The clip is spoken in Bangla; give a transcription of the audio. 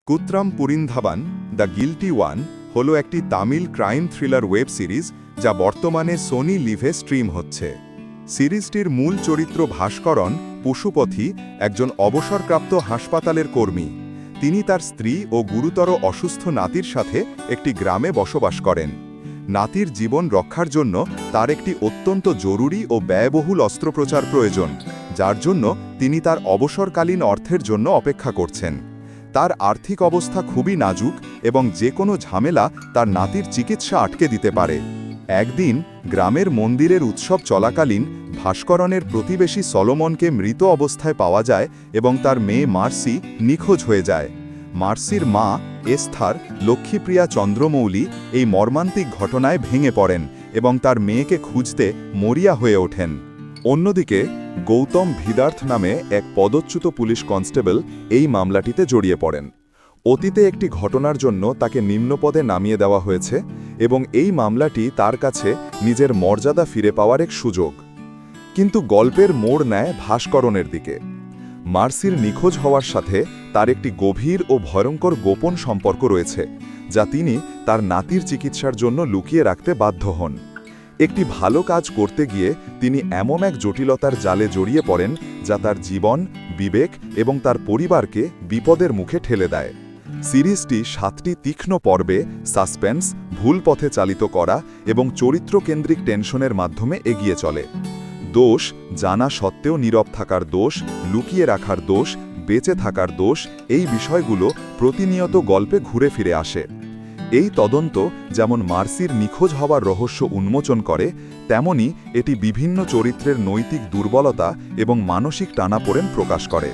কুত্রাম পুরিন্ধাবান দ্য গিল্টি ওয়ান হল একটি Tamil crime thriller web series যা বর্তমানে সোনি লিভে স্ট্রিম হচ্ছে। সিরিজটির মূল চরিত্র ভাস্করন পশুপথী একজন অবসরপ্রাপ্ত হাসপাতালের কর্মী। তিনি তার স্ত্রী ও গুরুতর অসুস্থ নাতির সাথে একটি গ্রামে বসবাস করেন। নাতির জীবন রক্ষার জন্য তার একটি অত্যন্ত জরুরি ও ব্যয়বহুল অস্ত্রোপচার প্রয়োজন, যার জন্য তিনি তার অবসরকালীন অর্থের জন্য অপেক্ষা করছেন। তার আর্থিক অবস্থা খুবই নাজুক এবং যে কোনো ঝামেলা তার নাতির চিকিৎসা আটকে দিতে পারে। একদিন গ্রামের মন্দিরের উৎসব চলাকালীন ভাস্করনের প্রতিবেশী সলোমনকে মৃত অবস্থায় পাওয়া যায় এবং তার মেয়ে মার্সি নিখোঁজ হয়ে যায়। মার্সির মা এস্থার লক্ষ্মীপ্রিয়া চন্দ্রমৌলি এই মর্মান্তিক ঘটনায় ভেঙে পড়েন এবং তার মেয়েকে খুঁজতে মরিয়া হয়ে ওঠেন। অন্যদিকে গৌতম ভিদার্থ নামে এক পদচ্যুত পুলিশ কনস্টেবল এই মামলাটিতে জড়িয়ে পড়েন। অতীতে একটি ঘটনার জন্য তাকে নিম্নপদে নামিয়ে দেওয়া হয়েছে এবং এই মামলাটি তার কাছে নিজের মর্যাদা ফিরে পাওয়ার এক সুযোগ। কিন্তু গল্পের মোড় নেয় ভাস্করনের দিকে। মার্সির নিখোঁজ হওয়ার সাথে তার একটি গভীর ও ভয়ঙ্কর গোপন সম্পর্ক রয়েছে, যা তিনি তার নাতির চিকিৎসার জন্য লুকিয়ে রাখতে বাধ্য হন। একটি ভালো কাজ করতে গিয়ে তিনি এমন এক জটিলতার জালে জড়িয়ে পড়েন যা তার জীবন, বিবেক এবং তার পরিবারকে বিপদের মুখে ঠেলে দেয়। সিরিজটি 7টি তীক্ষ্ণ পর্বে সাসপেন্স, ভুল পথে চালিত করা এবং চরিত্রকেন্দ্রিক টেনশনের মাধ্যমে এগিয়ে চলে। দোষ, জানা সত্ত্বেও নীরব থাকার দোষ, লুকিয়ে রাখার দোষ, বেঁচে থাকার দোষ, এই বিষয়গুলো প্রতিনিয়ত গল্পে ঘুরে ফিরে আসে। এই তদন্ত যেমন মার্সির নিখোঁজ হওয়ার রহস্য উন্মোচন করে, তেমনি এটি বিভিন্ন চরিত্রের নৈতিক দুর্বলতা এবং মানসিক টানাপোড়েন প্রকাশ করে।